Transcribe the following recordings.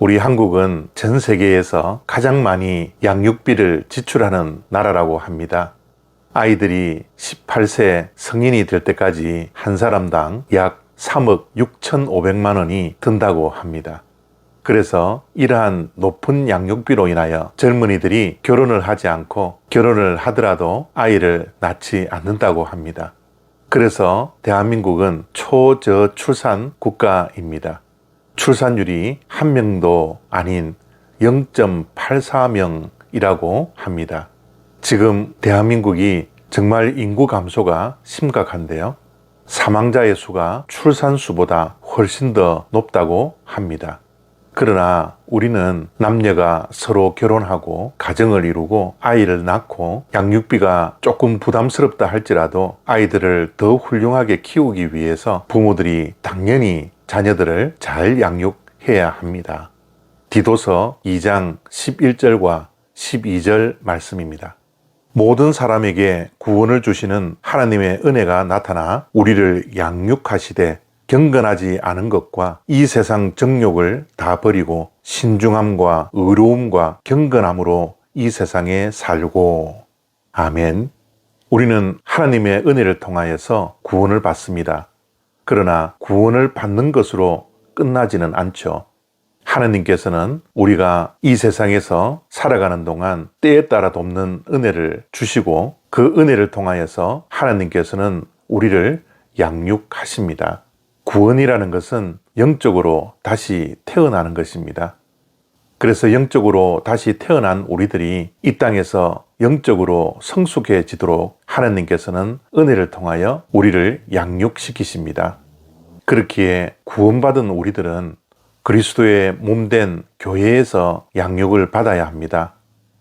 우리 한국은 전 세계에서 가장 많이 양육비를 지출하는 나라라고 합니다. 아이들이 18세 성인이 될 때까지 한 사람당 약 3억 6,500만 원이 든다고 합니다. 그래서 이러한 높은 양육비로 인하여 젊은이들이 결혼을 하지 않고 결혼을 하더라도 아이를 낳지 않는다고 합니다. 그래서 대한민국은 초저출산 국가입니다. 출산율이 한 명도 아닌 0.84명이라고 합니다. 지금 대한민국이 정말 인구 감소가 심각한데요. 사망자의 수가 출산 수보다 훨씬 더 높다고 합니다. 그러나 우리는 남녀가 서로 결혼하고 가정을 이루고 아이를 낳고 양육비가 조금 부담스럽다 할지라도 아이들을 더 훌륭하게 키우기 위해서 부모들이 당연히 자녀들을 잘 양육해야 합니다. 디도서 2장 11절과 12절 말씀입니다. 모든 사람에게 구원을 주시는 하나님의 은혜가 나타나 우리를 양육하시되 경건하지 않은 것과 이 세상 정욕을 다 버리고 신중함과 의로움과 경건함으로 이 세상에 살고. 아멘. 우리는 하나님의 은혜를 통하여서 구원을 받습니다. 그러나 구원을 받는 것으로 끝나지는 않죠. 하나님께서는 우리가 이 세상에서 살아가는 동안 때에 따라 돕는 은혜를 주시고 그 은혜를 통하여서 하나님께서는 우리를 양육하십니다. 구원이라는 것은 영적으로 다시 태어나는 것입니다. 그래서 영적으로 다시 태어난 우리들이 이 땅에서 영적으로 성숙해지도록 하나님께서는 은혜를 통하여 우리를 양육시키십니다. 그렇기에 구원받은 우리들은 그리스도의 몸된 교회에서 양육을 받아야 합니다.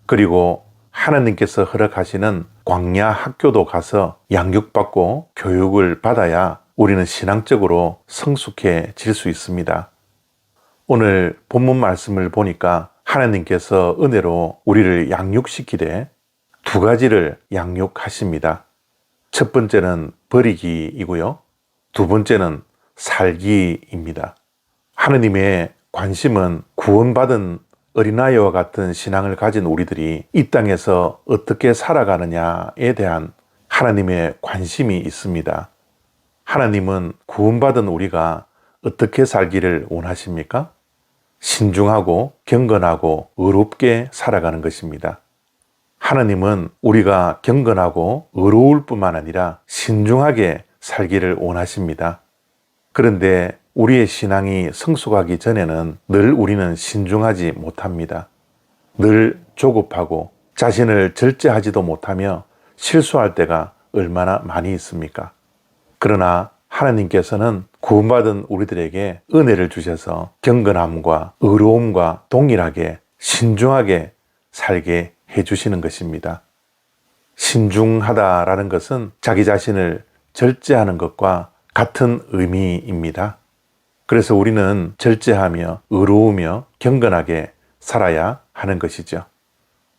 그리고 하나님께서 허락하시는 광야 학교도 가서 양육받고 교육을 받아야 우리는 신앙적으로 성숙해질 수 있습니다. 오늘 본문 말씀을 보니까 하나님께서 은혜로 우리를 양육시키되 두 가지를 양육하십니다. 첫 번째는 버리기이고요. 두 번째는 살기입니다. 하나님의 관심은 구원받은 어린아이와 같은 신앙을 가진 우리들이 이 땅에서 어떻게 살아가느냐에 대한 하나님의 관심이 있습니다. 하나님은 구원받은 우리가 어떻게 살기를 원하십니까? 신중하고 경건하고 의롭게 살아가는 것입니다. 하나님은 우리가 경건하고 의로울 뿐만 아니라 신중하게 살기를 원하십니다. 그런데 우리의 신앙이 성숙하기 전에는 늘 우리는 신중하지 못합니다. 늘 조급하고 자신을 절제하지도 못하며 실수할 때가 얼마나 많이 있습니까? 그러나 하나님께서는 구원받은 우리들에게 은혜를 주셔서 경건함과 의로움과 동일하게 신중하게 살게 해주시는 것입니다. 신중하다라는 것은 자기 자신을 절제하는 것과 같은 의미입니다. 그래서 우리는 절제하며 의로우며 경건하게 살아야 하는 것이죠.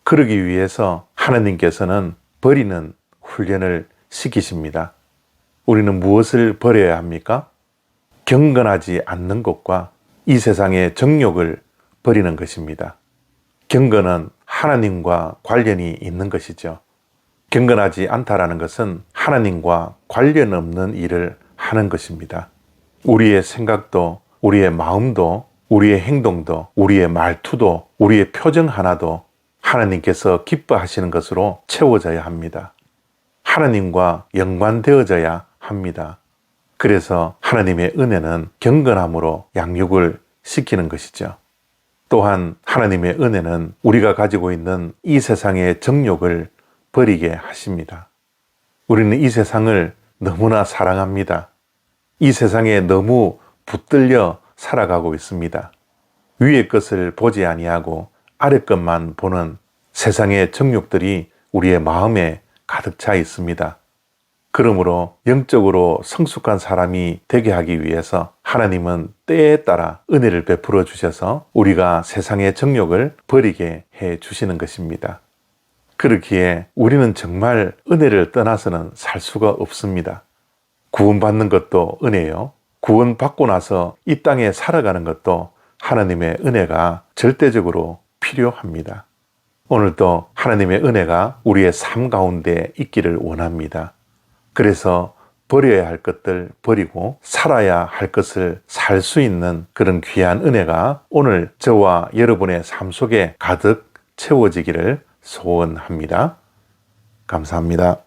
그러기 위해서 하나님께서는 버리는 훈련을 시키십니다. 우리는 무엇을 버려야 합니까? 경건하지 않는 것과 이 세상의 정욕을 버리는 것입니다. 경건은 하나님과 관련이 있는 것이죠. 경건하지 않다라는 것은 하나님과 관련 없는 일을 하는 것입니다. 우리의 생각도, 우리의 마음도, 우리의 행동도, 우리의 말투도, 우리의 표정 하나도 하나님께서 기뻐하시는 것으로 채워져야 합니다. 하나님과 연관되어져야 합니다. 그래서 하나님의 은혜는 경건함으로 양육을 시키는 것이죠. 또한 하나님의 은혜는 우리가 가지고 있는 이 세상의 정욕을 버리게 하십니다. 우리는 이 세상을 너무나 사랑합니다. 이 세상에 너무 붙들려 살아가고 있습니다. 위의 것을 보지 아니하고 아래 것만 보는 세상의 정욕들이 우리의 마음에 가득 차 있습니다. 그러므로 영적으로 성숙한 사람이 되게 하기 위해서 하나님은 때에 따라 은혜를 베풀어 주셔서 우리가 세상의 정욕을 버리게 해 주시는 것입니다. 그렇기에 우리는 정말 은혜를 떠나서는 살 수가 없습니다. 구원받는 것도 은혜요. 구원받고 나서 이 땅에 살아가는 것도 하나님의 은혜가 절대적으로 필요합니다. 오늘도 하나님의 은혜가 우리의 삶 가운데 있기를 원합니다. 그래서 버려야 할 것들 버리고 살아야 할 것을 살 수 있는 그런 귀한 은혜가 오늘 저와 여러분의 삶 속에 가득 채워지기를 소원합니다. 감사합니다.